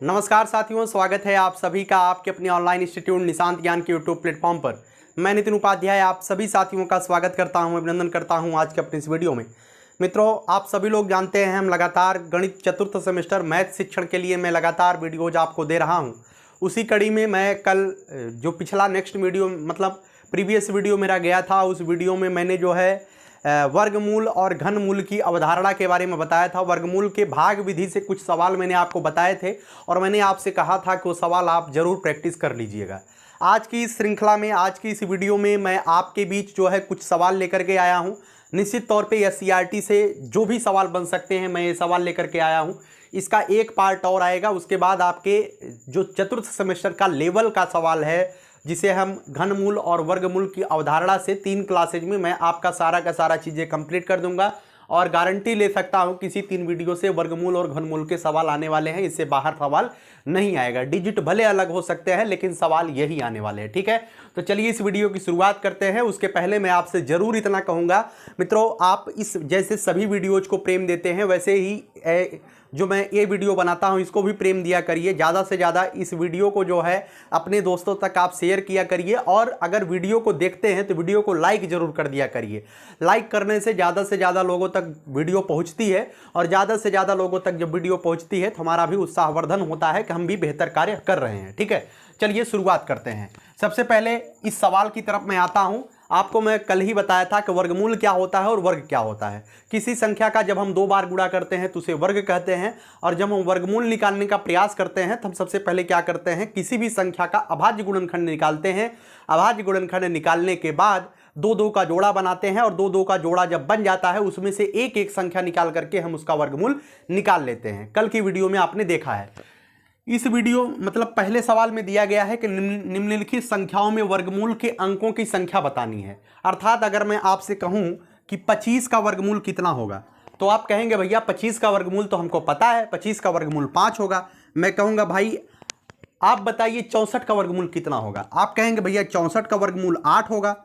नमस्कार साथियों, स्वागत है आप सभी का आपके अपने ऑनलाइन इंस्टीट्यूट निशांत ज्ञान के यूट्यूब प्लेटफॉर्म पर। मैं नितिन उपाध्याय आप सभी साथियों का स्वागत करता हूं, अभिनंदन करता हूं आज के अपने इस वीडियो में। मित्रों, आप सभी लोग जानते हैं हम लगातार गणित चतुर्थ सेमेस्टर मैथ शिक्षण के लिए मैं लगातार वीडियोज आपको दे रहा हूँ। उसी कड़ी में मैं कल जो पिछला नेक्स्ट वीडियो मतलब प्रीवियस वीडियो मेरा गया था, उस वीडियो में मैंने जो है वर्गमूल और घनमूल की अवधारणा के बारे में बताया था। वर्गमूल के भाग विधि से कुछ सवाल मैंने आपको बताए थे और मैंने आपसे कहा था कि वो सवाल आप ज़रूर प्रैक्टिस कर लीजिएगा। आज की इस श्रृंखला में, आज की इस वीडियो में मैं आपके बीच जो है कुछ सवाल लेकर के आया हूँ। निश्चित तौर पे एससीईआरटी से जो भी सवाल बन सकते हैं मैं ये सवाल लेकर के आया हूँ। इसका एक पार्ट और आएगा, उसके बाद आपके जो चतुर्थ सेमेस्टर का लेवल का सवाल है जिसे हम घनमूल और वर्गमूल की अवधारणा से 3 क्लासेज में मैं आपका सारा का सारा चीज़ें कंप्लीट कर दूंगा और गारंटी ले सकता हूं किसी 3 वीडियो से वर्गमूल और घनमूल के सवाल आने वाले हैं। इससे बाहर सवाल नहीं आएगा। डिजिट भले अलग हो सकते हैं लेकिन सवाल यही आने वाले हैं। ठीक है, तो चलिए इस वीडियो की शुरुआत करते हैं। उसके पहले मैं आपसे ज़रूर इतना कहूँगा मित्रों, आप इस जैसे सभी वीडियोज़ को प्रेम देते हैं वैसे ही जो मैं ये वीडियो बनाता हूं इसको भी प्रेम दिया करिए। ज़्यादा से ज़्यादा इस वीडियो को जो है अपने दोस्तों तक आप शेयर किया करिए और अगर वीडियो को देखते हैं तो वीडियो को लाइक ज़रूर कर दिया करिए। लाइक करने से ज़्यादा लोगों तक वीडियो पहुंचती है और ज़्यादा से ज़्यादा लोगों तक जब वीडियो पहुंचती है तो हमारा भी उत्साहवर्धन होता है कि हम भी बेहतर कार्य कर रहे हैं। ठीक है, चलिए शुरुआत करते हैं। सबसे पहले इस सवाल की तरफ मैं आता हूँ। आपको मैं कल ही बताया था कि वर्गमूल क्या होता है और वर्ग क्या होता है। किसी संख्या का जब हम 2 बार गुणा करते हैं तो उसे वर्ग कहते हैं और जब हम वर्गमूल निकालने का प्रयास करते हैं तो हम सबसे पहले क्या करते हैं, किसी भी संख्या का अभाज्य गुणनखंड निकालते हैं। अभाज्य गुणनखंड निकालने के बाद 2 का जोड़ा बनाते हैं और 2 का जोड़ा जब बन जाता है उसमें से एक संख्या निकाल करके हम उसका वर्गमूल निकाल लेते हैं। कल की वीडियो में आपने देखा है। इस वीडियो मतलब पहले सवाल में दिया गया है कि निम्नलिखित संख्याओं में वर्गमूल के अंकों की संख्या बतानी है। अर्थात अगर मैं आपसे कहूं कि 25 का वर्गमूल कितना होगा तो आप कहेंगे भैया 25 का वर्गमूल तो हमको पता है, 25 का वर्गमूल 5 होगा। मैं कहूंगा भाई आप बताइए 64 का वर्गमूल कितना होगा। आप कहेंगे भैया 64 का वर्गमूल 8 होगा।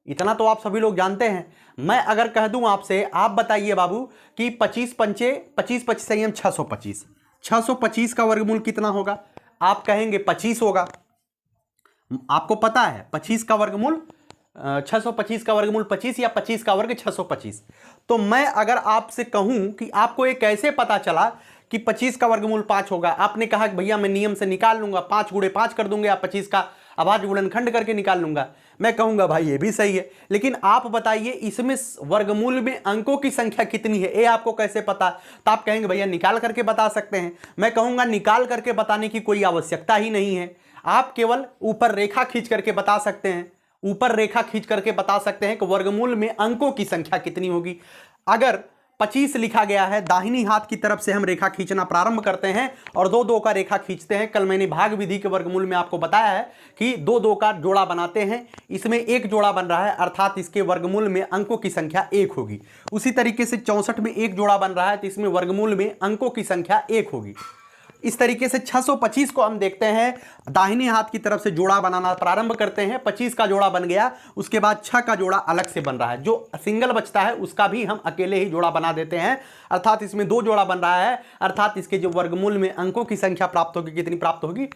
इतना तो आप सभी लोग जानते हैं। मैं अगर कह दूं आपसे, आप बताइए बाबू कि 25 पंचे 25 25 संयम 625, 625 का वर्गमूल कितना होगा। आप कहेंगे 25 होगा। आपको पता है 25 का वर्गमूल 625 का वर्गमूल 25 या 25 का वर्ग 625। तो मैं अगर आपसे कहूं कि आपको ये कैसे पता चला कि 25 का वर्गमूल 5 होगा, आपने कहा कि भैया मैं नियम से निकाल लूंगा, 5 गुणे 5 कर दूंगा या 25 का अभाज्य गुणनखंड करके निकाल लूंगा। मैं कहूंगा भाई ये भी सही है, लेकिन आप बताइए इसमें वर्गमूल में अंकों की संख्या कितनी है, ये आपको कैसे पता। तो आप कहेंगे भैया निकाल करके बता सकते हैं। मैं कहूंगा निकाल करके बताने की कोई आवश्यकता ही नहीं है। आप केवल ऊपर रेखा खींच करके बता सकते हैं, ऊपर रेखा खींच करके बता सकते हैं कि वर्गमूल में अंकों की संख्या कितनी होगी। अगर 25 लिखा गया है, दाहिनी हाथ की तरफ से हम रेखा खींचना प्रारंभ करते हैं और 2 का रेखा खींचते हैं। कल मैंने भाग विधि के वर्गमूल में आपको बताया है कि 2 का जोड़ा बनाते हैं, इसमें एक जोड़ा बन रहा है अर्थात इसके वर्गमूल में अंकों की संख्या 1 होगी। उसी तरीके से 64 में एक जोड़ा बन रहा है तो इसमें वर्गमूल में अंकों की संख्या 1 होगी। इस तरीके से 625 को हम देखते हैं, दाहिने हाथ की तरफ से जोड़ा बनाना प्रारंभ करते हैं। 25 का जोड़ा बन गया, उसके बाद 6 का जोड़ा अलग से बन रहा है, जो सिंगल बचता है उसका भी हम अकेले ही जोड़ा बना देते हैं। अर्थात इसमें 2 जोड़ा बन रहा है, अर्थात इसके जो वर्गमूल में अंकों की संख्या प्राप्त होगी, कितनी प्राप्त होगी,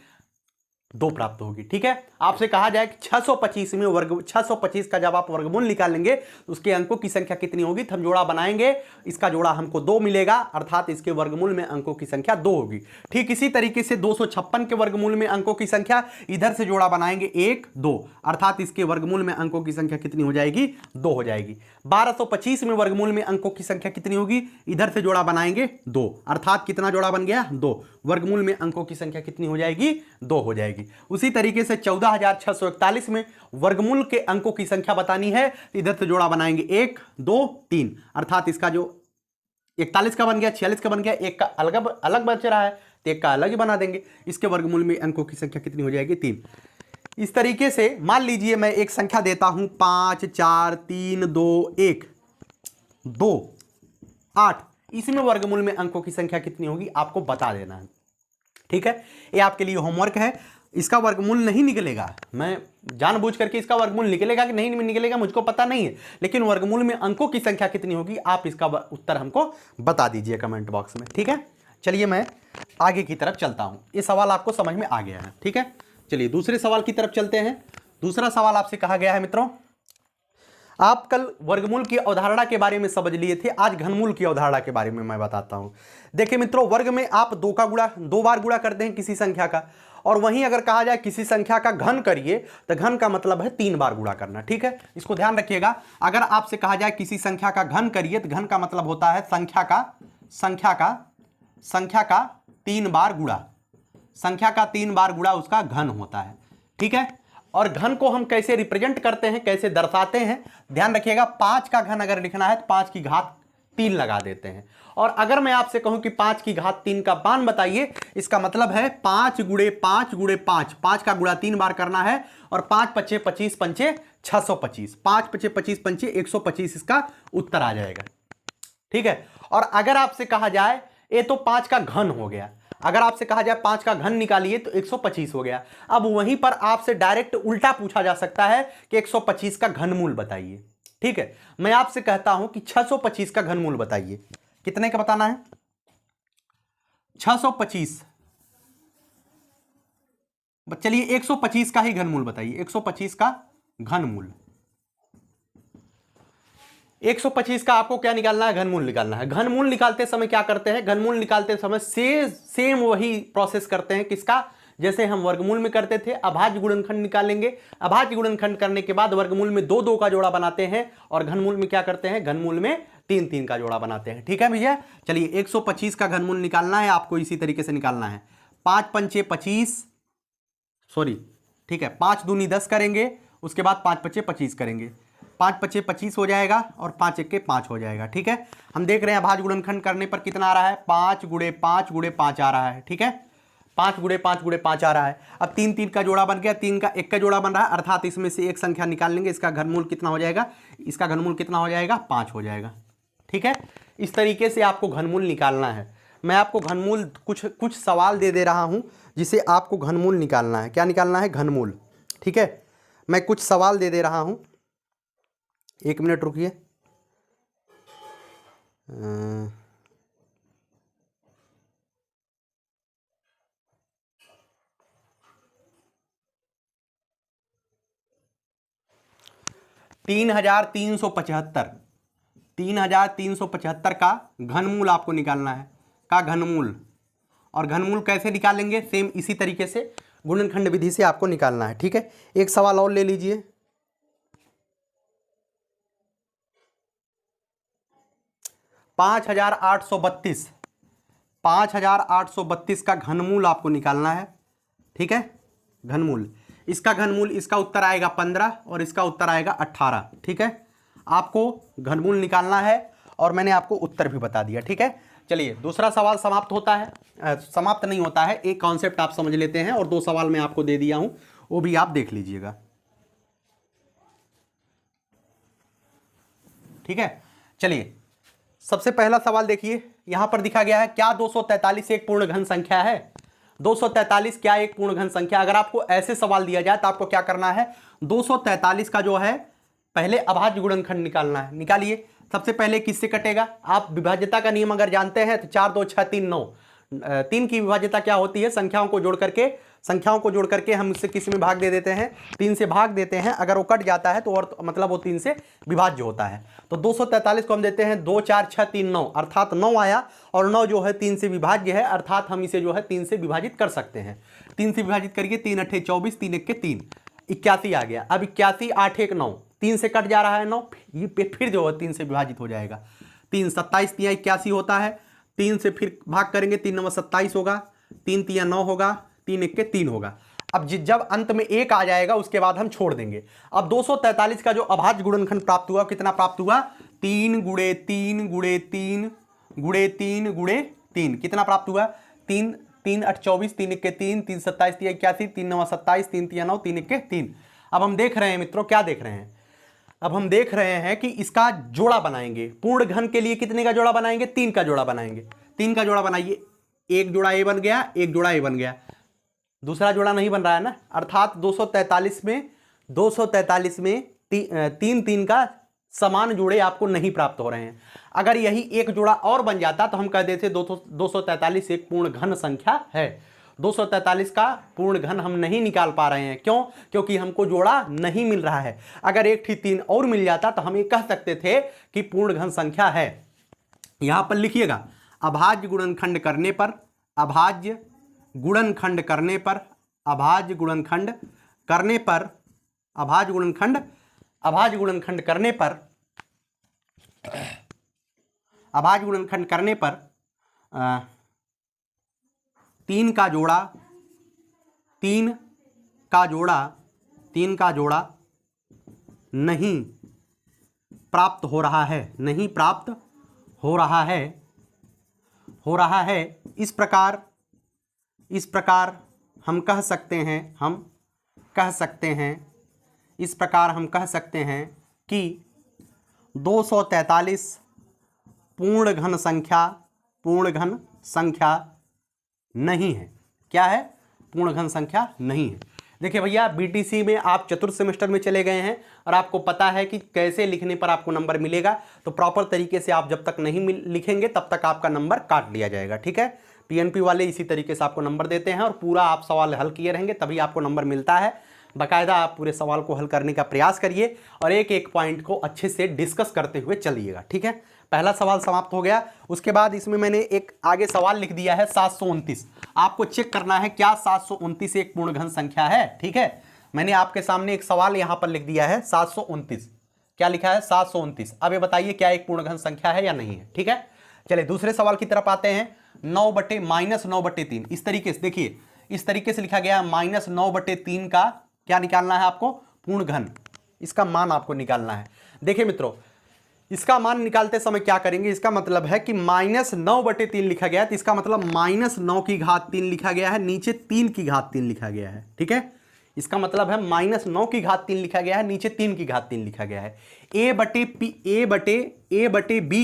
2 प्राप्त होगी। ठीक है, आपसे कहा जाए कि 625 में 625 का जब आप वर्गमूल निकालेंगे तो उसके अंकों की संख्या कितनी होगी, तो हम जोड़ा बनाएंगे, इसका जोड़ा हमको 2 मिलेगा अर्थात इसके वर्गमूल में अंकों की संख्या 2 होगी। ठीक इसी तरीके से 256 के वर्गमूल में अंकों की संख्या, इधर से जोड़ा बनाएंगे 1 2 अर्थात इसके वर्गमूल में अंकों की संख्या कितनी हो जाएगी, 2 हो जाएगी। 1225 में वर्गमूल में अंकों की संख्या कितनी होगी, इधर से जोड़ा बनाएंगे 2 अर्थात कितना जोड़ा बन गया, 2, वर्गमूल में अंकों की संख्या कितनी हो जाएगी, 2 हो जाएगी। उसी तरीके से 14641 में वर्गमूल के अंकों की संख्या बतानी है, इधर से जोड़ा बनाएंगे 1 2 3 अर्थात इसका जो 41 का बन गया, 46 का बन गया, एक का अलग बच रहा है तो एक का अलग ही बना देंगे। इसके वर्गमूल में अंकों की संख्या कितनी हो जाएगी, 3। इस तरीके से मान लीजिए मैं एक संख्या देता हूं 5 4 3 2 1 2 8, इसमें वर्गमूल में अंकों की संख्या कितनी होगी आपको बता देना है। ठीक है, ये आपके लिए होमवर्क है। इसका वर्गमूल नहीं निकलेगा, मैं जानबूझ करके इसका वर्गमूल निकलेगा कि नहीं निकलेगा मुझको पता नहीं है, लेकिन वर्गमूल में अंकों की संख्या कितनी होगी आप इसका उत्तर हमको बता दीजिए कमेंट बॉक्स में। ठीक है, चलिए मैं आगे की तरफ चलता हूं, ये सवाल आपको समझ में आ गया है, ठीक है। चलिए दूसरे सवाल की तरफ चलते हैं। दूसरा सवाल आपसे कहा गया है मित्रों, आप कल वर्गमूल की अवधारणा के बारे में समझ लिए थे, आज घनमूल की अवधारणा के बारे में मैं बताता हूं। देखिए मित्रों, वर्ग में आप दो बार गुणा करते हैं किसी संख्या का, और वहीं अगर कहा जाए किसी संख्या का घन करिए तो घन का मतलब है 3 बार गुणा करना, ठीक है। इसको ध्यान रखिएगा, अगर आपसे कहा जाए किसी संख्या का घन करिए तो घन का मतलब होता है संख्या का 3 बार गुणा, संख्या का 3 बार गुणा उसका घन होता है, ठीक है। और घन को हम कैसे रिप्रेजेंट करते हैं, कैसे दर्शाते हैं, ध्यान रखिएगा। 5 का घन अगर लिखना है तो 5 की घात 3 लगा देते हैं। और अगर मैं आपसे कहूं कि 5 की घात 3 का मान बताइए, इसका मतलब है 5 गुणे 5 गुणे 5, 5 का गुणा 3 बार करना है, और 5 पचे 25 पंचे 625, 5 पचे 25 पंचे 125 इसका उत्तर आ जाएगा, ठीक है। और अगर आपसे कहा जाए ये तो 5 का घन हो गया, अगर आपसे कहा जाए 5 का घन निकालिए तो 125 हो गया। अब वहीं पर आपसे डायरेक्ट उल्टा पूछा जा सकता है कि 125 का घनमूल बताइए, ठीक है। मैं आपसे कहता हूं कि 625 का घनमूल बताइए, कितने का बताना है? 625। चलिए 125 का ही घनमूल बताइए, 125 का घनमूल। 125 का आपको क्या निकालना है? घनमूल निकालना है। घनमूल निकालते समय क्या करते हैं? घनमूल निकालते समय सेम वही प्रोसेस करते हैं, किसका? जैसे हम वर्गमूल में करते थे, अभाज्य गुणनखंड निकालेंगे। अभाज्य गुणनखंड करने के बाद वर्गमूल में 2 का जोड़ा बनाते हैं, और घनमूल में क्या करते हैं? घनमूल में 3 का जोड़ा बनाते हैं, ठीक है भैया। चलिए 125 का घनमूल निकालना है आपको, इसी तरीके से निकालना है। 5 पंचे 25, सॉरी, ठीक है, 5 दूनी 10 करेंगे, उसके बाद 5 पचे 25 करेंगे, 5 पचे 25 हो जाएगा, और 5 एके 5 हो जाएगा, ठीक है। हम देख रहे हैं अभाज्य गुणनखंड करने पर कितना आ रहा है? 5 गुणे 5 गुणे 5 आ रहा है, ठीक है। 5 गुणे 5 गुणे 5 आ रहा है। अब 3 का जोड़ा बन गया, 3 का 1 का जोड़ा बन रहा है, अर्थात इसमें से एक संख्या निकाल लेंगे, इसका घनमूल कितना हो जाएगा? इसका घनमूल कितना हो जाएगा? 5 हो जाएगा, ठीक है। इस तरीके से आपको घनमूल निकालना है। मैं आपको घनमूल कुछ सवाल दे रहा हूं, जिसे आपको घनमूल निकालना है। क्या निकालना है? घनमूल, ठीक है। मैं कुछ सवाल दे रहा हूं, 1 मिनट रुकिए। तीन 3,375 का घनमूल आपको निकालना है, का घनमूल। और घनमूल कैसे निकालेंगे? सेम इसी तरीके से गुणनखंड विधि से आपको निकालना है, ठीक है। एक सवाल और ले लीजिए। 5,832 का घनमूल आपको निकालना है, ठीक है। घनमूल, इसका घनमूल, इसका उत्तर आएगा 15 और इसका उत्तर आएगा 18, ठीक है। आपको घनमूल निकालना है, और मैंने आपको उत्तर भी बता दिया, ठीक है। चलिए दूसरा सवाल समाप्त होता है, समाप्त नहीं होता है, एक कॉन्सेप्ट आप समझ लेते हैं, और 2 सवाल मैं आपको दे दिया हूं, वो भी आप देख लीजिएगा, ठीक है। चलिए सबसे पहला सवाल देखिए, यहां पर दिखा गया है, क्या 243 एक पूर्ण घन संख्या है? 243 क्या एक पूर्ण घन संख्या? अगर आपको ऐसे सवाल दिया जाए तो आपको क्या करना है? 243 का जो है पहले अभाज्य गुणनखंड निकालना है। निकालिए। सबसे पहले किससे कटेगा? आप विभाज्यता का नियम अगर जानते हैं तो 4 2 6 3 9, 3 की विभाज्यता क्या होती है? संख्याओं को जोड़ करके हम उससे किस में भाग दे देते हैं? 3 से भाग देते हैं। अगर वो कट जाता है तो और मतलब वो 3 से विभाज्य होता है। तो 243 को हम देते हैं 2 4 6 3 9, अर्थात 9 आया, और 9 जो है 3 से विभाज्य है, अर्थात हम इसे जो है 3 से विभाजित कर सकते हैं। 3 से विभाजित करिए, 3 8 24, 3 1 3, 81 आ गया। अब 81 8 1 9, 3 से कट जा रहा है 9, ये फिर जो है 3 से विभाजित हो जाएगा। 3 27 3 81 होता है, 3 से फिर भाग करेंगे, 3 9 27 होगा, 3 3 9 होगा, 3 1 3 होगा। अब जब अंत में 1 आ जाएगा उसके बाद हम छोड़ देंगे। अब 243 का जो अभाज्य गुणनखंड प्राप्त हुआ, कितना प्राप्त हुआ? 3 गुणे 3 गुणे 3 गुणे 3 गुणे 3, कितना प्राप्त हुआ? 3 3 8 24, 3 1 3, 3 27 3 81, 3 9 27, 3 3 9, 3 1 3। अब हम देख रहे हैं मित्रों, क्या देख रहे हैं? अब हम देख रहे हैं कि इसका जोड़ा बनाएंगे। पूर्ण घन के लिए कितने का जोड़ा बनाएंगे? 3 का जोड़ा बनाएंगे। 3 का जोड़ा बनाइए, एक जोड़ा ए बन गया, एक जोड़ा ए बन गया, दूसरा जोड़ा नहीं बन रहा है ना, अर्थात 243 में 3 3 का समान जोड़े आपको नहीं प्राप्त हो रहे हैं। अगर यही एक जोड़ा और बन जाता तो हम कह देते 243 एक पूर्ण घन संख्या है। 243 का पूर्ण घन हम नहीं निकाल पा रहे हैं, क्यों? क्योंकि हमको जोड़ा नहीं मिल रहा है। अगर एक ठीक 3 और मिल जाता तो हम ये कह सकते थे कि पूर्ण घन संख्या है। यहां पर लिखिएगा, अभाज्य गुणनखंड करने पर, अभाज्य गुणनखंड करने पर, अभाज्य गुणनखंड करने पर, अभाज्य गुणनखंड, अभाज्य गुणनखंड करने पर, अभाज्य गुणनखंड करने पर 3 का जोड़ा, 3 का जोड़ा, 3 का जोड़ा नहीं प्राप्त हो रहा है, नहीं प्राप्त हो रहा है, हो रहा है। इस प्रकार हम कह सकते हैं, हम कह सकते हैं, इस प्रकार हम कह सकते हैं कि 243 पूर्ण घन संख्या, पूर्ण घन संख्या नहीं है। क्या है? पूर्ण घन संख्या नहीं है। देखिए भैया, बीटीसी में आप चतुर्थ सेमेस्टर में चले गए हैं और आपको पता है कि कैसे लिखने पर आपको नंबर मिलेगा। तो प्रॉपर तरीके से आप जब तक नहीं लिखेंगे तब तक आपका नंबर काट लिया जाएगा, ठीक है। पीएनपी वाले इसी तरीके से आपको नंबर देते हैं और पूरा आप सवाल हल किए रहेंगे तभी आपको नंबर मिलता है। बाकायदा आप पूरे सवाल को हल करने का प्रयास करिए और एक एक पॉइंट को अच्छे से डिस्कस करते हुए चलिएगा, ठीक है। पहला सवाल समाप्त हो गया। उसके बाद इसमें मैंने एक आगे सवाल लिख दिया है 729। आपको चेक करना है क्या 729 एक पूर्ण घन संख्या है, ठीक है। मैंने आपके सामने एक सवाल यहां पर लिख दिया है 729। क्या लिखा है? 729। अब ये बताइए क्या एक पूर्ण घन संख्या है या नहीं है, ठीक है। चलिए दूसरे सवाल की तरफ आते हैं। 9/-9/3 इस तरीके से, देखिए इस तरीके से लिखा गया है। -9/3 का क्या निकालना है आपको? पूर्ण घन। इसका मान आपको निकालना है। देखिए मित्रों, इसका मान निकालते समय क्या करेंगे, इसका मतलब है कि -9/3 लिखा गया है तो इसका मतलब -9⁻³ लिखा गया है, नीचे 3⁻³ लिखा गया है, ठीक है। इसका मतलब है -9⁻³ लिखा गया है, नीचे 3⁻³ लिखा गया है। a/b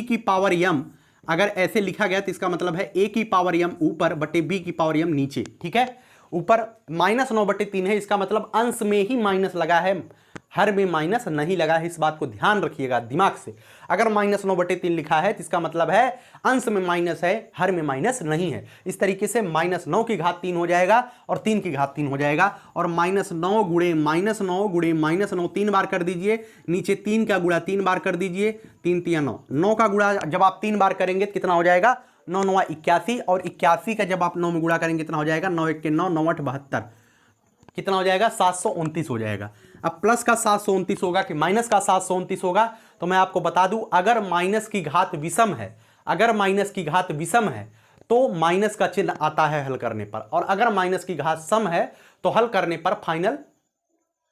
की पावर m अगर ऐसे लिखा गया तो इसका मतलब है a की पावर m ऊपर बटे b की पावर m नीचे, ठीक है। ऊपर -9/3 है, इसका मतलब अंश में ही माइनस लगा है, हर में माइनस नहीं लगा है। इस बात को ध्यान रखिएगा दिमाग से। अगर -9/3 लिखा है तो इसका मतलब है अंश में माइनस है, हर में माइनस नहीं है। इस तरीके से -9⁻³ हो जाएगा और 3⁻³ हो जाएगा। और -9 गुणे -9 गुणे -9 3 बार कर दीजिए, नीचे 3 का गुणा 3 बार कर दीजिए, 3 3 9। 9 का गुणा जब आप 3 बार करेंगे तो कितना हो जाएगा? 9 9 81। और 81 का जब आप 9 में गुणा करेंगे कितना हो जाएगा? 9 1 9 9 8 72। कितना हो जाएगा? 729 हो जाएगा। अब प्लस का 729 होगा कि माइनस का 729 होगा? तो मैं आपको बता दूं, अगर माइनस की घात विषम है, अगर माइनस की घात विषम है तो माइनस का चिन्ह आता है हल करने पर, और अगर माइनस की घात सम है तो हल करने पर फाइनल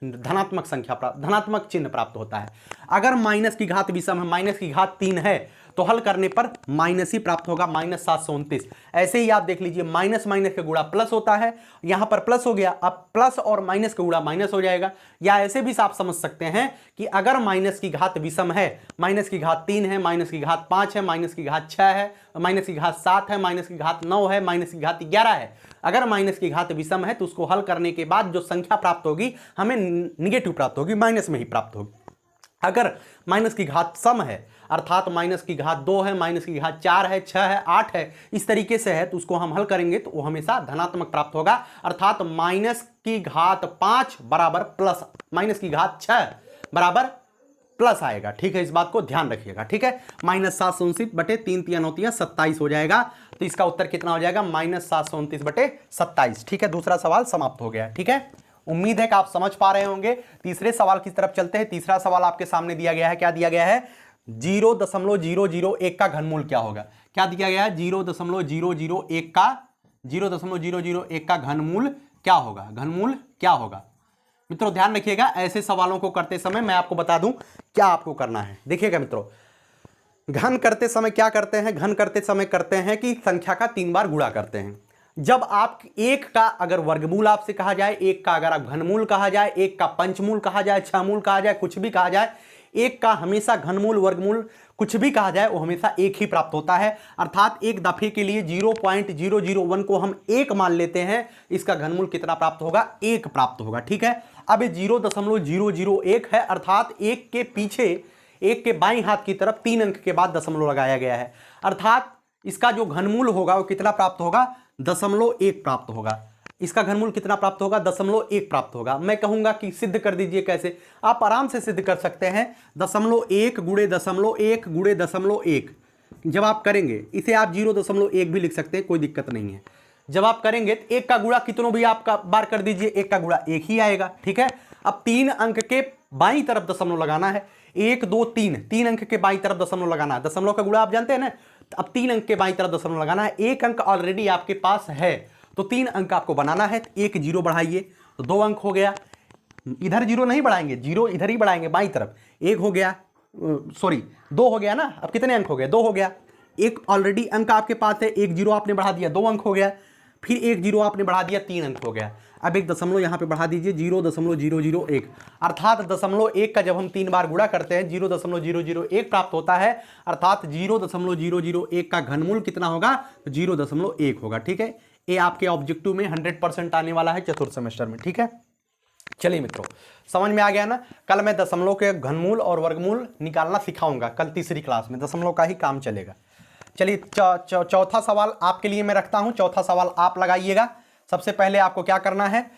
धनात्मक संख्या प्राप्त, धनात्मक चिन्ह प्राप्त होता है। अगर माइनस की घात विषम है, माइनस की घात 3 है तो हल करने पर माइनस ही प्राप्त होगा, -729। ऐसे ही आप देख लीजिए, माइनस माइनस का गुणा प्लस होता है, यहां पर प्लस हो गया, अब प्लस और माइनस का गुणा माइनस हो जाएगा। या ऐसे भी आप समझ सकते हैं कि अगर माइनस की घात विषम है, माइनस की घात 3 है, माइनस की घात 5 है, माइनस की घात 6 है, माइनस की घात 7 है, माइनस की घात 9 है, माइनस की घात 11 है, अगर माइनस की घात विषम है तो उसको हल करने के बाद जो संख्या प्राप्त होगी हमें निगेटिव प्राप्त होगी, माइनस में ही प्राप्त होगी। अगर माइनस की घात सम है अर्थात माइनस की घात 2 है, माइनस की घात 4 है, 6 है, 8 है, इस तरीके से है तो उसको हम हल करेंगे तो वो हमेशा धनात्मक प्राप्त होगा। अर्थात माइनस की घात 5 बराबर प्लस, माइनस की घात 6 बराबर प्लस आएगा, ठीक है। इस बात को ध्यान रखिएगा, ठीक है। -729 बटे 3 3 9 27 हो जाएगा। तो इसका उत्तर कितना हो जाएगा? -729 बटे 27, ठीक है। दूसरा सवाल समाप्त हो गया, ठीक है। उम्मीद है कि आप समझ पा रहे होंगे। तीसरे सवाल की तरफ चलते हैं। तीसरा सवाल आपके सामने दिया गया है, क्या दिया गया है? 0.001 का घनमूल क्या होगा? क्या दिया गया है? 0.001 का 0.001 का घनमूल क्या होगा? घनमूल क्या होगा? मित्रों ध्यान रखिएगा, ऐसे सवालों को करते समय मैं आपको बता दूं क्या आपको करना है। देखिएगा मित्रों, घन करते समय क्या करते हैं? घन करते समय करते हैं कि संख्या का 3 बार गुणा करते हैं। जब आप एक का अगर वर्गमूल आपसे कहा जाए, एक का अगर आप घनमूल कहा जाए, एक का पंचमूल कहा जाए, छमूल कहा जाए, कुछ भी कहा जाए, एक का हमेशा घनमूल वर्गमूल कुछ भी कहा जाए वो हमेशा एक ही प्राप्त होता है। अर्थात एक दफे के लिए 0.001 को हम एक मान लेते हैं, इसका घनमूल कितना प्राप्त होगा? 1 प्राप्त होगा, ठीक है। अब 0.001 है अर्थात एक के पीछे एक के बाईं हाथ की तरफ 3 अंक के बाद दशमलव लगाया गया है, अर्थात इसका जो घनमूल होगा वो कितना प्राप्त होगा, 0.1 प्राप्त होगा। इसका घनमूल कितना प्राप्त होगा, 0.1 प्राप्त होगा। मैं कहूंगा कि सिद्ध कर दीजिए। कैसे? आप आराम से सिद्ध कर सकते हैं। 0.1 गुणे 0.1 गुणे 0.1 जब आप करेंगे, इसे आप 0.1 भी लिख सकते हैं, कोई दिक्कत नहीं है। जब आप करेंगे तो एक का गुणा कितनों भी आपका बार कर दीजिए, एक का गुणा एक ही आएगा। ठीक है, अब 3 अंक के बाईं तरफ दशमलव लगाना है। 1 2 3 अंक के बाईं तरफ दशमलव लगाना है। दशमलव का गुणा आप जानते हैं ना, अब 3 अंक के बाईं तरफ दशमलव लगाना है। एक अंक ऑलरेडी आपके पास है तो 3 अंक आपको बनाना है। एक 0 बढ़ाइए तो 2 अंक हो गया। इधर 0 नहीं बढ़ाएंगे, 0 इधर ही बढ़ाएंगे बाईं तरफ। 1 हो गया, सॉरी 2 हो गया ना। अब कितने अंक हो गए, 2 हो गया। एक ऑलरेडी अंक आपके पास है, 1 0 आपने बढ़ा दिया, 2 अंक हो गया। फिर 1 0 आपने बढ़ा दिया, 3 अंक हो गया। अब एक दशमलव यहाँ पे बढ़ा दीजिए, 0.001, अर्थात 0.1 का जब हम 3 बार गुणा करते हैं 0.001 प्राप्त होता है, अर्थात 0.001 का घनमूल कितना होगा, तो 0.1 होगा। ठीक है, ये आपके ऑब्जेक्टिव में 100% आने वाला है चतुर्थ सेमेस्टर में। ठीक है, चलिए मित्रों, समझ में आ गया ना। कल मैं दशमलव के घनमूल और वर्गमूल निकालना सिखाऊंगा, कल तीसरी क्लास में दशमलव का ही काम चलेगा। चलिए चौथा सवाल आपके लिए मैं रखता हूं। चौथा सवाल आप लगाइएगा। सबसे पहले आपको क्या करना है,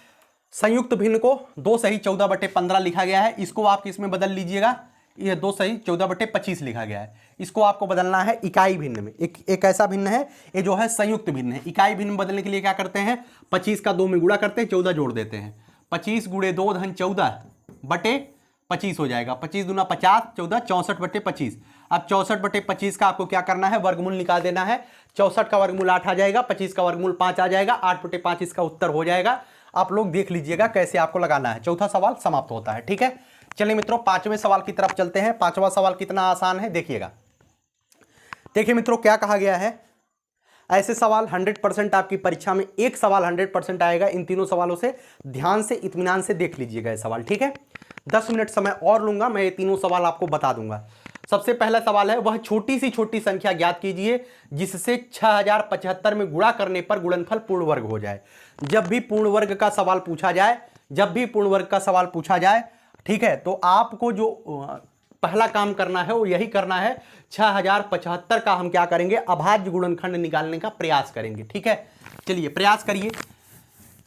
संयुक्त भिन्न को 2 सही 14/15 लिखा गया है, इसको आप किसमें बदल लीजिएगा, ये 2 सही 14/25 लिखा गया है, इसको आपको बदलना है इकाई भिन्न में। एक ऐसा भिन्न है, ये जो है संयुक्त भिन्न है। इकाई भिन्न में बदलने के लिए क्या करते हैं, 25 का 2 में गुणा करते हैं, 14 जोड़ देते हैं। 25 गुणे 2 धन 14/25 हो जाएगा। 25 दूना 50, 14 64/25। अब 64/25 का आपको क्या करना है, वर्गमूल निकाल देना है। 64 का वर्गमूल 8 आ जाएगा, 25 का वर्गमूल 5 आ जाएगा, 8/5 इसका उत्तर हो जाएगा। आप लोग देख लीजिएगा कैसे आपको लगाना है। चौथा सवाल समाप्त होता है। ठीक है, चलिए मित्रों 5वें सवाल की तरफ चलते हैं। 5वां सवाल कितना आसान है देखिएगा। देखिए मित्रों क्या कहा गया है, ऐसे सवाल 100% आपकी परीक्षा में एक सवाल 100% आएगा। इन तीनों सवालों से ध्यान से इत्मीनान से देख लीजिएगा ये सवाल। ठीक है, 10 मिनट समय और लूंगा, मैं ये तीनों सवाल आपको बता दूंगा। सबसे पहला सवाल है, वह छोटी सी छोटी संख्या ज्ञात कीजिए जिससे 6075 में गुणा करने पर गुणनफल पूर्ण वर्ग हो जाए। जब भी पूर्ण वर्ग का सवाल पूछा जाए, जब भी पूर्ण वर्ग का सवाल पूछा जाए, ठीक है, तो आपको जो पहला काम करना है वो यही करना है, 6075 का हम क्या करेंगे, अभाज्य गुणनखंड निकालने का प्रयास करेंगे। ठीक है, चलिए प्रयास करिए।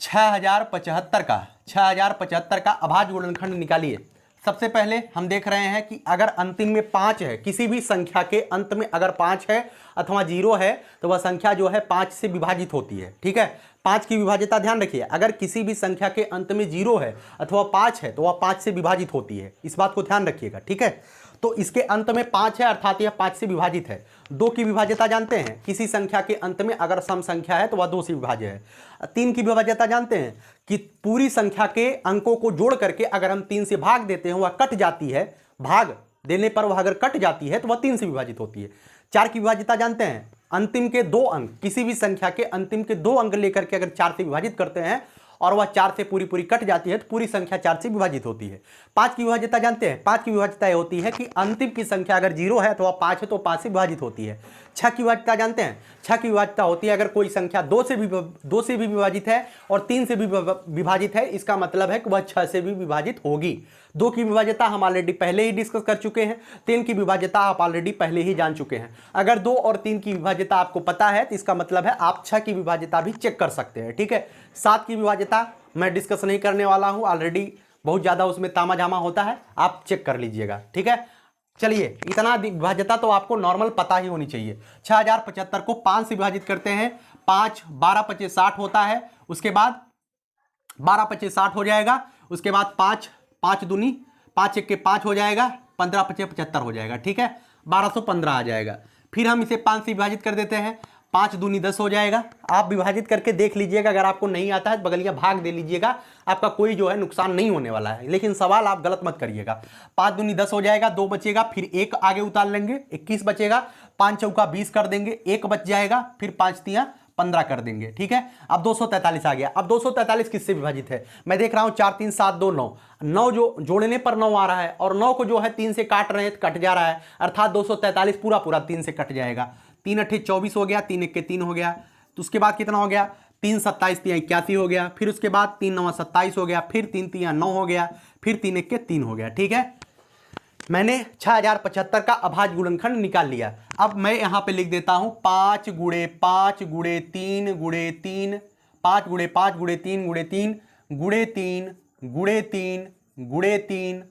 6075 का अभाज्य गुणनखंड निकालिए। सबसे पहले हम देख रहे हैं कि अगर अंतिम में 5 है, किसी भी संख्या के अंत में अगर 5 है अथवा 0 है तो वह संख्या जो है 5 से विभाजित होती है। ठीक है, 5 की विभाज्यता ध्यान रखिए, अगर किसी भी संख्या के अंत में 0 है अथवा 5 है तो वह 5 से विभाजित होती है, इस बात को ध्यान रखिएगा। ठीक है, तो इसके अंत में 5 है अर्थात यह 5 से विभाजित है। 2 की विभाज्यता जानते हैं, किसी संख्या के अंत में अगर सम संख्या है तो वह 2 से विभाज्य है। 3 की विभाज्यता जानते हैं कि पूरी संख्या के अंकों को जोड़ करके अगर हम 3 से भाग देते हैं वह कट जाती है, भाग देने पर वह अगर कट जाती है तो वह 3 से विभाजित होती है। 4 की विभाज्यता जानते हैं, अंतिम के 2 अंक, किसी भी संख्या के अंतिम के 2 अंक लेकर के अगर 4 से विभाजित करते हैं और वह 4 से पूरी पूरी कट जाती है तो पूरी संख्या 4 से विभाजित होती है। 5 की विभाज्यता जानते हैं, 5 की विभाज्यता यह होती है कि अंतिम की संख्या अगर 0 है तो वह 5 है तो 5 से विभाजित होती है। 6 की विभाज्यता जानते हैं, 6 की विभाज्यता होती है अगर कोई संख्या 2 से भी विभाजित है और 3 से भी विभाजित है, इसका मतलब है कि वह 6 से भी विभाजित होगी। 2 की विभाज्यता हम ऑलरेडी पहले ही डिस्कस कर चुके हैं। 3 की विभाज्यता आप ऑलरेडी पहले ही जान चुके हैं। अगर 2 और 3 की विभाज्यता आपको पता है तो इसका मतलब है आप 6 की विभाज्यता भी चेक कर सकते हैं। ठीक है, 7 की विभाज्यता मैं डिस्कस नहीं करने वाला हूं, ऑलरेडी बहुत ज्यादा उसमें तामा झामा होता है, आप चेक कर लीजिएगा। ठीक है, चलिए इतना विभाज्यता तो आपको नॉर्मल पता ही होनी चाहिए। 6075 को 5 से विभाजित करते हैं, 5 12 25 60 होता है, उसके बाद 12 25 60 हो जाएगा, उसके बाद 5 5 दूनी 5 1 के 5 हो जाएगा, 15 25 75 हो जाएगा। ठीक है, 1215 आ जाएगा। फिर हम इसे 5 से विभाजित कर देते हैं, 5 दूनी 10 हो जाएगा। आप विभाजित करके देख लीजिएगा, अगर आपको नहीं आता है तो बगलिया भाग दे लीजिएगा, आपका कोई जो है नुकसान नहीं होने वाला है, लेकिन सवाल आप गलत मत करिएगा। 5 दूनी 10 हो जाएगा, 2 बचेगा, फिर 1 आगे उतार लेंगे, 21 बचेगा, 5 चौका 20 कर देंगे, 1 बच जाएगा, फिर 5 तियां 15 कर देंगे। ठीक है, अब 243 आ गया। अब 243 किससे विभाजित है, मैं देख रहा हूं 4 3 7 2 9, 9 जो जोड़ने पर 9 आ रहा है और 9 को जो है 3 से काट रहे हैं तो कट जा रहा है, अर्थात 243 पूरा पूरा 3 से कट जाएगा। 3 8 24 हो गया, 3 1 के 3 हो गया, तो उसके बाद कितना हो गया, 3 27 3 81 हो गया, फिर उसके बाद 3 9 27 हो गया, फिर 3 3 9 हो गया, फिर 3 1 के 3 हो गया। ठीक है, मैंने 6075 का अभाज्य गुणनखंड निकाल लिया। अब मैं यहाँ पे लिख देता हूँ 5 गुणे 5 गुणे 3 गुणे 3, 5 गुणे 5 गुणे 3 गुणे 3 गुणे 3 गुणे 3 गुणे 3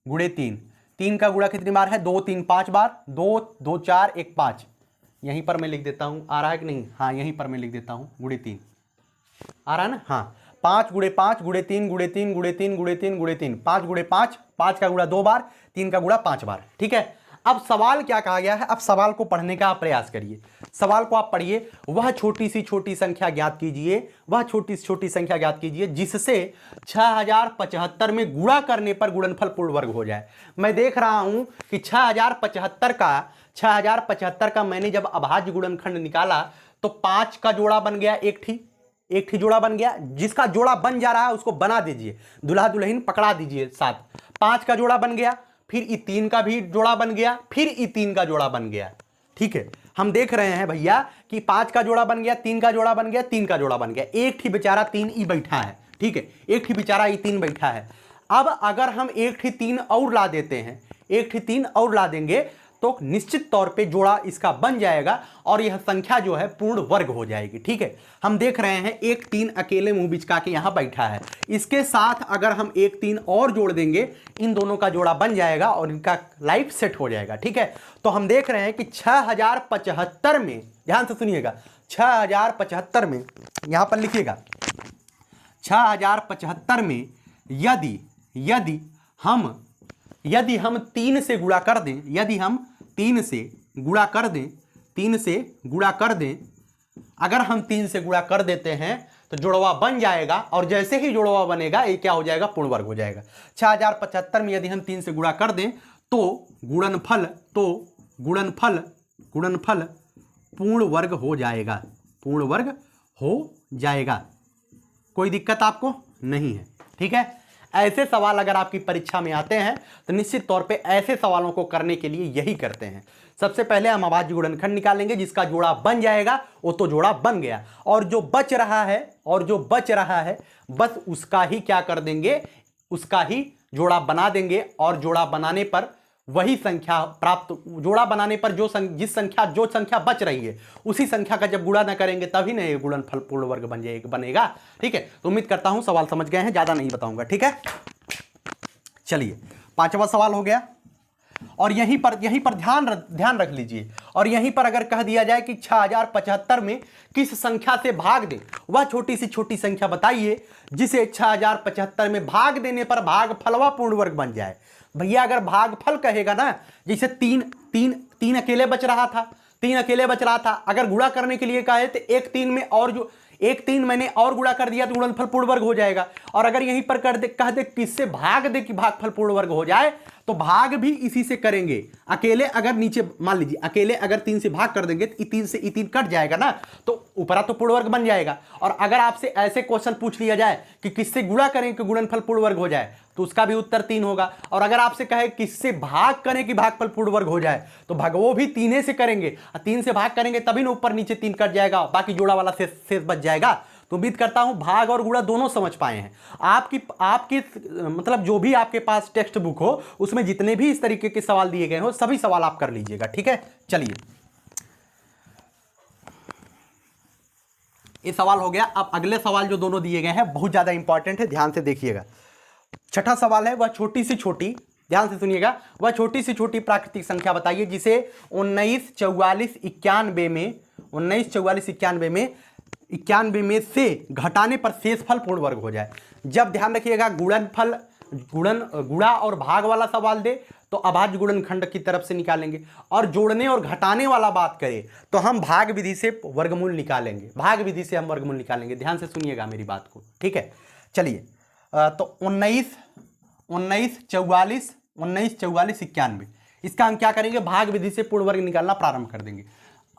गुणे 3। 3 का गुणा कितनी बार है? 2 3 5 बार, 2 2 4 1 5। यहीं पर मैं लिख देता हूँ, आ रहा है कि नहीं? हाँ, यहीं पर मैं लिख देता हूँ गुणे 3। आ रहा है ना? हाँ, 5 गुणे 5 गुणे 3 गुणे 3 गुणे 3 गुणे 3 गुणे 3, 5 गुणे 5, 5 का गुणा 2 बार, 3 का गुणा 5 बार। ठीक है, अब सवाल क्या कहा गया है? अब सवाल को पढ़ने का आप प्रयास करिए। सवाल को आप पढ़िए, वह छोटी सी छोटी संख्या ज्ञात कीजिए, वह छोटी सी छोटी संख्या ज्ञात कीजिए जिससे 6075 में गुणा करने पर गुणनफल पूर्ण वर्ग हो जाए। मैं देख रहा हूं कि 6075 का मैंने जब अभाज्य गुणनखंड निकाला तो 5 का जोड़ा बन गया, एक ठीक जोड़ा बन गया। जिसका जोड़ा बन जा रहा है उसको बना दीजिए, दुल्हा दुल्हन पकड़ा दीजिए साथ। 5 का जोड़ा बन गया, फिर E3 का भी जोड़ा बन गया, फिर E3 का जोड़ा बन गया। ठीक है, हम देख रहे हैं भैया कि 5 का जोड़ा बन गया, 3 का जोड़ा बन गया, 3 का जोड़ा बन गया। एक ही बेचारा 3 बैठा है। ठीक है, एक ही बेचारा E3 बैठा है। अब अगर हम एक ही 3 और ला देते हैं, एक ही 3 और ला देंगे तो निश्चित तौर पे जोड़ा इसका बन जाएगा और यह संख्या जो है पूर्ण वर्ग हो जाएगी। ठीक है, हम देख रहे हैं एक 3 अकेले मुंह बिचका के यहां बैठा है, इसके साथ अगर हम एक 3 और जोड़ देंगे इन दोनों का जोड़ा बन जाएगा और इनका लाइफ सेट हो जाएगा। ठीक है, तो हम देख रहे हैं कि 6075 में, ध्यान से सुनिएगा, 6075 में यहां पर लिखिएगा 6075 में यदि हम 3 से गुणा कर दें, यदि हम 3 से गुणा कर दें, 3 से गुणा कर दें, अगर हम 3 से गुणा कर देते हैं तो जोड़वा बन जाएगा और जैसे ही जोड़वा बनेगा ये क्या हो जाएगा? पूर्ण वर्ग हो जाएगा। 6075 में यदि हम 3 से गुणा कर दें तो गुणनफल पूर्ण वर्ग हो जाएगा, पूर्ण वर्ग हो जाएगा। कोई दिक्कत आपको नहीं है? ठीक है, ऐसे सवाल अगर आपकी परीक्षा में आते हैं तो निश्चित तौर पे ऐसे सवालों को करने के लिए यही करते हैं। सबसे पहले हम अभाज्य गुणनखंड निकालेंगे, जिसका जोड़ा बन जाएगा वो तो जोड़ा बन गया, और जो बच रहा है बस उसका ही क्या कर देंगे? उसका ही जोड़ा बना देंगे और जोड़ा बनाने पर वही संख्या प्राप्त, जोड़ा बनाने पर जो संख्या बच रही है उसी संख्या का जब गुणा न करेंगे तभी ना ये गुणनफल पूर्ण वर्ग बनेगा। ठीक है, तो उम्मीद करता हूं सवाल समझ गए हैं, ज्यादा नहीं बताऊंगा। ठीक है, चलिए 5वां सवाल हो गया और यहीं पर ध्यान रख लीजिए। और यहीं पर अगर कह दिया जाए कि 6075 में किस संख्या से भाग दें, वह छोटी सी छोटी संख्या बताइए जिसे 6075 में भाग देने पर भागफलवा पूर्ण वर्ग बन जाए। भैया अगर भागफल कहेगा ना, जैसे तीन अकेले बच रहा था, अगर गुणा करने के लिए कहे तो एक 3 में और जो एक 3 मैंने और गुणा कर दिया तो गुणनफल पूर्ण वर्ग हो जाएगा। और अगर यहीं पर कह दे किससे भाग दे कि भागफल पूर्ण वर्ग हो जाए तो भाग भी इसी से करेंगे। अकेले अगर नीचे मान लीजिए अकेले अगर 3 से भाग कर देंगे तो 3 से 3 कट जाएगा ना, तो ऊपरा तो पूर्ण वर्ग बन जाएगा। और अगर आपसे ऐसे क्वेश्चन पूछ लिया जाए कि किससे गुणा करें कि गुणनफल पूर्ण वर्ग हो जाए तो उसका भी उत्तर 3 होगा। और अगर आपसे कहे किससे भाग करें कि भागफल पूर्ण वर्ग हो जाए तो वो भी 3 से करेंगे, 3 से भाग करेंगे तभी ना ऊपर नीचे 3 कट जाएगा, बाकी जोड़ा वाला शेष बच जाएगा। तो उम्मीद करता हूं भाग और गुणा दोनों समझ पाए हैं। आपकी मतलब जो भी आपके पास टेक्स्ट बुक हो उसमें जितने भी इस तरीके के सवाल दिए गए हो सभी सवाल आप कर लीजिएगा। ठीक है, चलिए ये सवाल हो गया। अब अगले सवाल जो दोनों दिए गए हैं बहुत ज्यादा इंपॉर्टेंट है, ध्यान से देखिएगा। छठा सवाल है, वह छोटी सी छोटी, ध्यान से सुनिएगा, वह छोटी सी छोटी प्राकृतिक संख्या बताइए जिसे 194491 में से घटाने पर शेषफल पूर्ण वर्ग हो जाए। जब ध्यान रखिएगा गुणा और भाग वाला सवाल दे तो अभाज्य गुणनखंड की तरफ से निकालेंगे, और जोड़ने और घटाने वाला बात करें तो हम भाग विधि से वर्गमूल निकालेंगे, ध्यान से सुनिएगा मेरी बात को। ठीक है, चलिए तो 194491, इसका हम क्या करेंगे? भाग विधि से पूर्ण वर्ग निकालना प्रारंभ कर देंगे।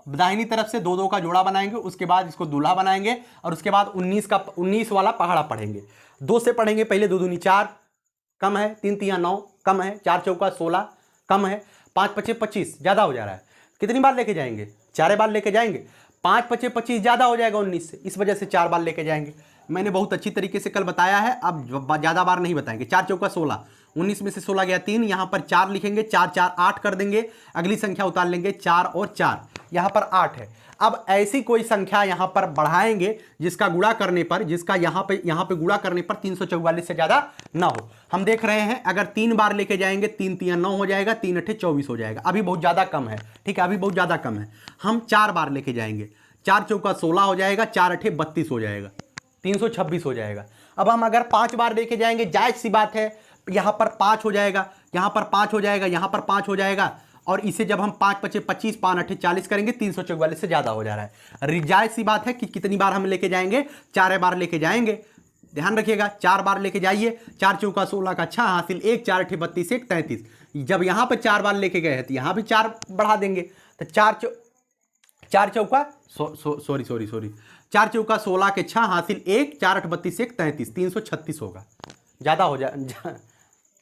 दाहिनी तरफ से 2 का जोड़ा बनाएंगे, उसके बाद इसको दूल्हा बनाएंगे और उसके बाद 19 वाला पहाड़ा पढ़ेंगे। 2 से पढ़ेंगे पहले, 2 दूनी 4 कम है, 3 तिया 9 कम है, 4 चौका 16 कम है, 5 पचे 25 ज्यादा हो जा रहा है। कितनी बार लेके जाएंगे? 4 बार लेके जाएंगे। 5 पचे 25 ज्यादा हो जाएगा 19 से, इस वजह से 4 बार लेके जाएंगे। मैंने बहुत अच्छी तरीके से कल बताया है, अब ज़्यादा बार नहीं बताएंगे। 4 चौका 16, 19 में से 16 गया 3, यहाँ पर 4 लिखेंगे, 4 4 8 कर देंगे, अगली संख्या उतार लेंगे 4 और 4, यहाँ पर 8 है। अब ऐसी कोई संख्या यहाँ पर बढ़ाएंगे जिसका गुणा करने पर, जिसका यहाँ पे गुणा करने पर 344 से ज़्यादा ना हो। हम देख रहे हैं अगर 3 बार लेके जाएंगे, 3 3 9 हो जाएगा, 3 8 24 हो जाएगा, अभी बहुत ज़्यादा कम है, ठीक है, अभी बहुत ज़्यादा कम है। हम 4 बार लेके जाएंगे, 4 चौका 16 हो जाएगा, 4 8 32 हो जाएगा, 326 हो जाएगा। अब हम अगर 5 बार लेके जाएंगे, जायज़ सी बात है, यहाँ पर 5 हो जाएगा, यहाँ पर 5 हो जाएगा, यहाँ पर 5 हो जाएगा, और इसे जब हम 5 पचे 25, 5 8 40 करेंगे, 344 से ज़्यादा हो जा रहा है। जायज़ सी बात है कि कितनी बार हम लेके जाएंगे, 4 बार लेके जाएंगे, ध्यान रखिएगा, 4 बार लेके जाइए, 4 चौका 16 का 6 हासिल 1, 4 8 32, 1 33। जब यहाँ पर 4 बार लेके गए हैं तो यहाँ भी 4 बढ़ा देंगे, तो 4 चौका 16 के 6 हासिल 1, 4 8 32, 1 33, 336 होगा, ज़्यादा हो जाए,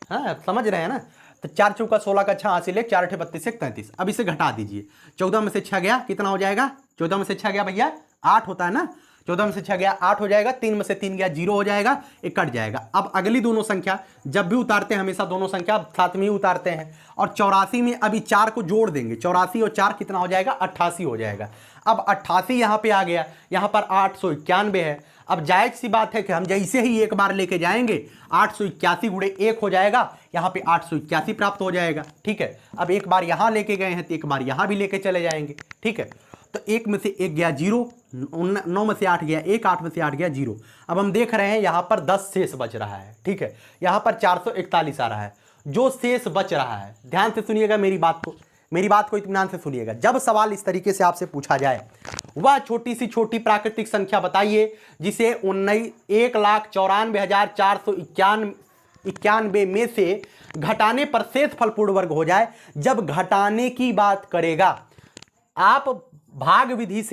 हाँ समझ रहे हैं ना। तो 4 चौका 16 का 6 हासिल 1, 4 8 32, 1 33। अब इसे घटा दीजिए, 14 में से 6 गया, कितना हो जाएगा, 14 में से 6 गया भैया 8 होता है ना, 14 में से 6 गया 8 हो जाएगा, 3 में से 3 गया 0 हो जाएगा, एक कट जाएगा। अब अगली दोनों संख्या जब भी उतारते हैं हमेशा दोनों संख्या साथ में ही उतारते हैं, और 84 में अभी 4 को जोड़ देंगे, 84 और 4 कितना हो जाएगा, 88 हो जाएगा। अब 88 यहाँ पे आ गया, यहाँ पर 891 है। अब जायज़ सी बात है कि हम जैसे ही एक बार लेके जाएंगे 881 गुणे 1 हो जाएगा, यहाँ पे 881 प्राप्त हो जाएगा, ठीक है। अब एक बार यहाँ लेके गए हैं तो एक बार यहाँ भी लेके चले जाएंगे, ठीक है। तो 1 में से 1 गया 0, 9 में से 8 गया 1, 8 में से 8 गया 0। अब हम देख रहे हैं यहाँ पर 10 शेष बच रहा है, ठीक है, यहाँ पर 441 आ रहा है। जो शेष बच रहा है, ध्यान से सुनिएगा मेरी बात को इत्मीनान से सुनिएगा। जब सवाल इस तरीके से आपसे पूछा जाए, वह छोटी सी छोटी प्राकृतिक संख्या बताइए जिसे 1,94,491 में से घटाने पर शेष फल पूर्ण वर्ग हो जाए। जब घटाने की बात करेगा, आप भाग विधि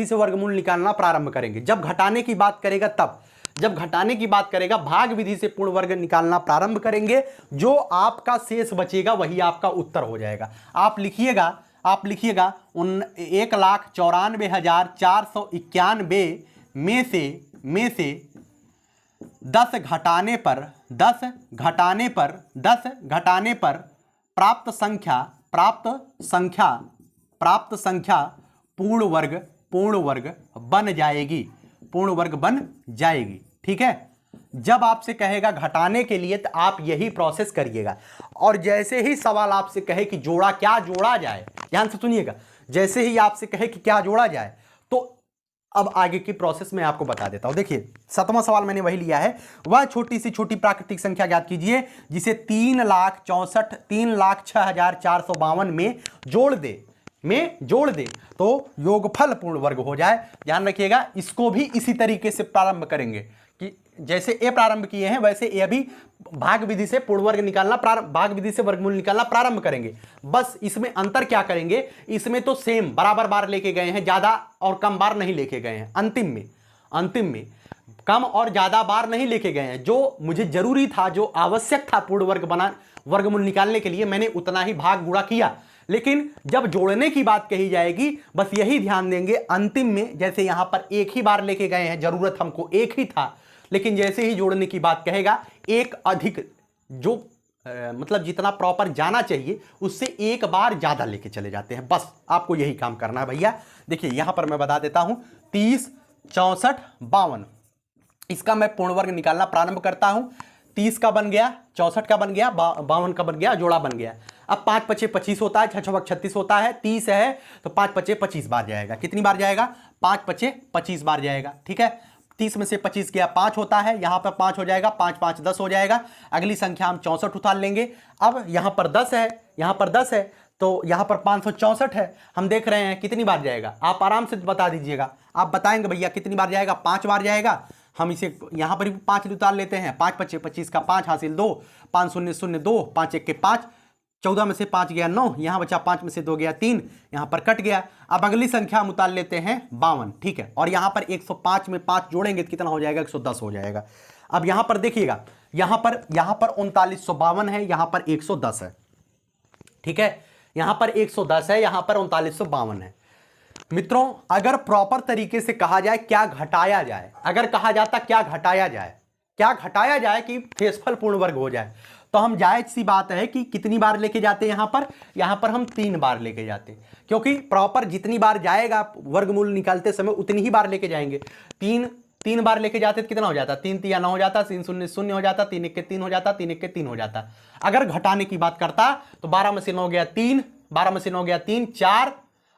से वर्गमूल निकालना प्रारंभ करेंगे। जब घटाने की बात करेगा तब, जब घटाने की बात करेगा भाग विधि से पूर्ण वर्ग निकालना प्रारंभ करेंगे, जो आपका शेष बचेगा वही आपका उत्तर हो जाएगा। आप लिखिएगा 1,94,491 में से 10 घटाने पर प्राप्त संख्या पूर्ण वर्ग बन जाएगी, ठीक है। जब आपसे कहेगा घटाने के लिए तो आप यही प्रोसेस करिएगा, और जैसे ही सवाल आपसे कहे कि क्या जोड़ा जाए, ध्यान से सुनिएगा, जैसे ही आपसे कहे कि क्या जोड़ा जाए, तो अब आगे की प्रोसेस में आपको बता देता हूं। देखिए 7वां सवाल मैंने वही लिया है। वह छोटी सी छोटी प्राकृतिक संख्या ज्ञात कीजिए जिसे 3,06,452 में जोड़ दे तो योगफल पूर्ण वर्ग हो जाए। ध्यान रखिएगा, इसको भी इसी तरीके से प्रारंभ करेंगे कि जैसे ए प्रारंभ किए हैं वैसे ए भी भाग विधि से पूर्ण वर्ग निकालना भाग विधि से वर्गमूल निकालना प्रारंभ करेंगे। बस इसमें अंतर क्या करेंगे, इसमें तो सेम बराबर बार लेके गए हैं, ज्यादा और कम बार नहीं लेके गए हैं। अंतिम में कम और ज्यादा बार नहीं लेके गए हैं। जो मुझे जरूरी था, जो आवश्यक था पूर्ण वर्ग वर्गमूल निकालने के लिए, मैंने उतना ही भाग गुणा किया। लेकिन जब जोड़ने की बात कही जाएगी, बस यही ध्यान देंगे, अंतिम में जैसे यहां पर एक ही बार लेके गए हैं, जरूरत हमको एक ही था, लेकिन जैसे ही जोड़ने की बात कहेगा एक अधिक, जो मतलब जितना प्रॉपर जाना चाहिए उससे एक बार ज्यादा लेके चले जाते हैं। बस आपको यही काम करना है भैया। देखिए यहां पर मैं बता देता हूं, 30, 64, 52, इसका मैं पूर्ण वर्ग निकालना प्रारंभ करता हूं। 30 का बन गया, 64 का बन गया, 52 का बन गया, जोड़ा बन गया। अब 5 पचे 25 होता है, 6 छक 36 होता है, 30 है तो 5 पचे 25 बार जाएगा। कितनी बार जाएगा, 5 पचे 25 बार जाएगा, ठीक है। 30 में से 25 गया 5 होता है, यहां पर 5 हो जाएगा, 5 5 10 हो जाएगा। अगली संख्या हम 64 उतार लेंगे। अब यहां पर 10 है, तो यहां पर 564 है। हम देख रहे हैं कितनी बार जाएगा, आप आराम से बता दीजिएगा। आप बताएंगे भैया कितनी बार जाएगा, 5 बार जाएगा। हम इसे यहां पर भी 5 उतार लेते हैं। 5 पचे 25 का 5 हासिल 2, 5 0 0 2, 5 1 के 5, 14 में से 5 गया 9, यहां बचा 5 में से 2 गया 3, यहां पर कट गया। अब अगली संख्या हम उतार लेते हैं 52, ठीक है। और यहां पर 105 में 5 जोड़ेंगे तो कितना हो जाएगा, 110 हो जाएगा। अब यहां पर देखिएगा, यहां पर 3952 है, यहां पर 110 है, ठीक है। यहां पर 110 है, यहां पर 3952 है। मित्रों अगर प्रॉपर तरीके से कहा जाए क्या घटाया जाए, अगर कहा जाता क्या घटाया जाए कि शेषफल पूर्ण वर्ग हो जाए, तो हम जायज सी बात है कि कितनी बार लेके जाते हैं यहां पर हम 3 बार लेके जाते हैं, क्योंकि प्रॉपर जितनी बार जाएगा वर्गमूल निकालते समय उतनी ही बार लेके जाएंगे। 3 बार लेके जाते तो कितना हो जाता, 3 3 9 हो जाता, 3 0 0 हो जाता, 3 1 3 हो जाता, 3 1 3 हो जाता। अगर घटाने की बात करता तो 12 में से 9 गया 3, 12 में से 9 गया 3 4,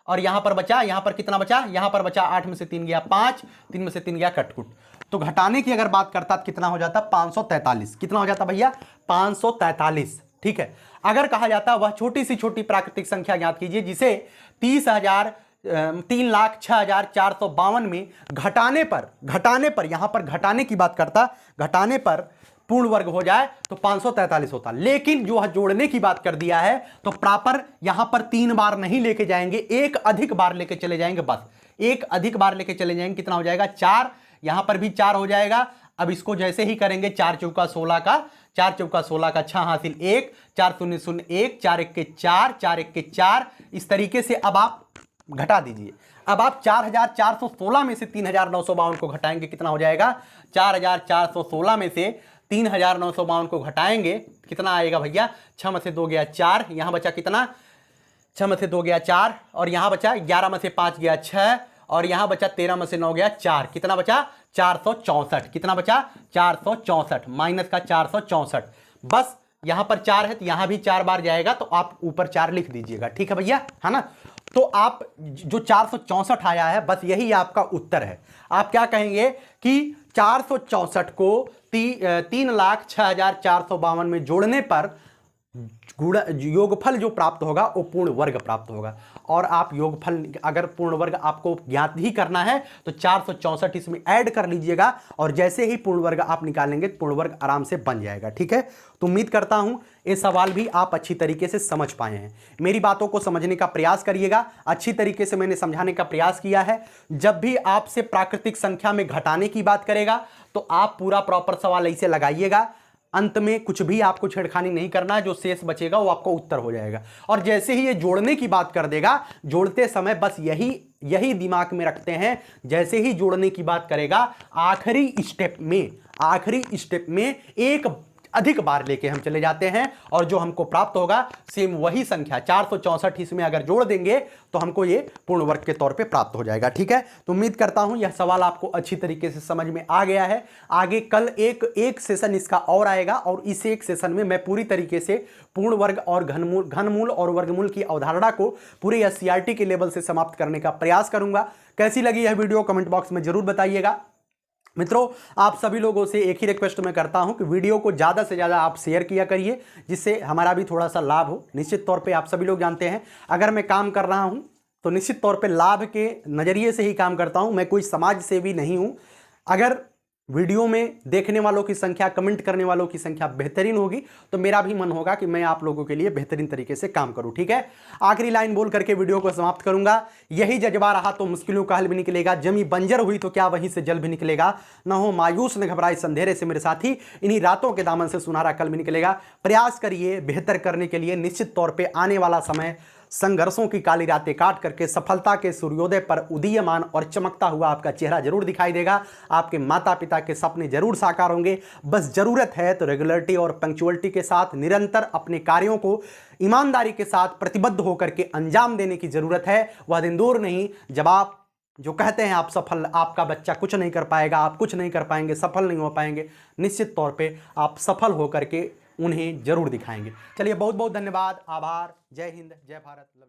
और यहां पर बचा, यहां पर कितना बचा, यहां पर बचा 8 में से 3 गया 5, 3 में से 3 गया कटकुट। तो घटाने की अगर बात करता तो कितना हो जाता, 543। कितना हो जाता भैया, 543। ठीक है। अगर कहा जाता वह छोटी सी छोटी प्राकृतिक संख्या ज्ञात कीजिए जिसे 3,06,452 में घटाने पर यहां पर घटाने की बात करता, घटाने पर पूर्ण वर्ग हो जाए तो 543 होता। लेकिन जो जोड़ने की बात कर दिया है तो प्रॉपर यहां पर 3 बार नहीं लेके जाएंगे, एक अधिक बार लेके चले जाएंगे, बस एक अधिक बार लेके चले जाएंगे। कितना हो जाएगा, 4। यहां पर भी 4 हो जाएगा। अब इसको जैसे ही करेंगे 4 चौका 16 का 6 हासिल 1, 4 0 0 1, 4 1 के 4, 4 1 के 4। इस तरीके से अब आप घटा दीजिए। अब आप 4416 में से 3952 को घटाएंगे, कितना हो जाएगा, 4416 में से 3952 को घटाएंगे, कितना आएगा भैया, 6 में से 2 गया 4, यहां बचा कितना, 6 में से 2 गया 4, और यहां बचा 11 में से 5 गया 6, और यहां बचा 13 में से 9 गया 4, कितना बचा, 464। कितना बचा, 464 माइनस का 464। बस यहां पर 4 है तो यहां भी 4 बार जाएगा, तो आप ऊपर 4 लिख दीजिएगा। ठीक है भैया, है ना। तो आप जो 464 आया है बस यही आपका उत्तर है। आप क्या कहेंगे कि 464 को 3,06,452 में जोड़ने पर योगफल जो प्राप्त होगा वो पूर्ण वर्ग प्राप्त होगा। और आप योगफल अगर पूर्ण वर्ग आपको ज्ञात ही करना है तो 464 इसमें ऐड कर लीजिएगा, और जैसे ही पूर्ण वर्ग आप निकालेंगे पूर्ण वर्ग आराम से बन जाएगा। ठीक है। तो उम्मीद करता हूं ये सवाल भी आप अच्छी तरीके से समझ पाए हैं। मेरी बातों को समझने का प्रयास करिएगा, अच्छी तरीके से मैंने समझाने का प्रयास किया है। जब भी आपसे प्राकृतिक संख्या में घटाने की बात करेगा तो आप पूरा प्रॉपर सवाल ऐसे लगाइएगा, अंत में कुछ भी आपको छेड़खानी नहीं करना, जो शेष बचेगा वो आपको उत्तर हो जाएगा। और जैसे ही ये जोड़ने की बात कर देगा, जोड़ते समय बस यही दिमाग में रखते हैं, जैसे ही जोड़ने की बात करेगा आखिरी स्टेप में एक अधिक बार लेके हम चले जाते हैं, और जो हमको प्राप्त होगा सेम वही संख्या 464 इसमें अगर जोड़ देंगे तो हमको ये पूर्ण वर्ग के तौर पे प्राप्त हो जाएगा। ठीक है। तो उम्मीद करता हूं यह सवाल आपको अच्छी तरीके से समझ में आ गया है। आगे कल एक सेशन इसका और आएगा, और इस एक सेशन में मैं पूरी तरीके से पूर्ण वर्ग और घनमूल और वर्गमूल की अवधारणा को पूरे एससीईआरटी के लेवल से समाप्त करने का प्रयास करूंगा। कैसी लगी यह वीडियो कमेंट बॉक्स में जरूर बताइएगा। मित्रों आप सभी लोगों से एक ही रिक्वेस्ट मैं करता हूं कि वीडियो को ज़्यादा से ज़्यादा आप शेयर किया करिए, जिससे हमारा भी थोड़ा सा लाभ हो। निश्चित तौर पे आप सभी लोग जानते हैं अगर मैं काम कर रहा हूं तो निश्चित तौर पे लाभ के नज़रिए से ही काम करता हूं, मैं कोई समाज सेवी नहीं हूं। अगर वीडियो में देखने वालों की संख्या, कमेंट करने वालों की संख्या बेहतरीन होगी तो मेरा भी मन होगा कि मैं आप लोगों के लिए बेहतरीन तरीके से काम करूं। ठीक है। आखिरी लाइन बोल करके वीडियो को समाप्त करूंगा। यही जज्बा रहा तो मुश्किलों का हल भी निकलेगा, जमी बंजर हुई तो क्या वहीं से जल भी निकलेगा। न हो मायूस न घबराए अंधेरे से मेरे साथी, इन्हीं रातों के दामन से सुनहरा कल भी निकलेगा। प्रयास करिए बेहतर करने के लिए। निश्चित तौर पर आने वाला समय संघर्षों की काली रातें काट करके सफलता के सूर्योदय पर उदीयमान और चमकता हुआ आपका चेहरा जरूर दिखाई देगा। आपके माता पिता के सपने जरूर साकार होंगे। बस जरूरत है तो रेगुलरिटी और पंक्चुअलिटी के साथ निरंतर अपने कार्यों को ईमानदारी के साथ प्रतिबद्ध होकर के अंजाम देने की जरूरत है। वह दिन दूर नहीं जब आप जो कहते हैं आप सफल, आपका बच्चा कुछ नहीं कर पाएगा, आप कुछ नहीं कर पाएंगे, सफल नहीं हो पाएंगे। निश्चित तौर पे आप सफल होकर के उन्हें जरूर दिखाएंगे। चलिए बहुत बहुत धन्यवाद, आभार, जय हिंद, जय भारत, लव यू।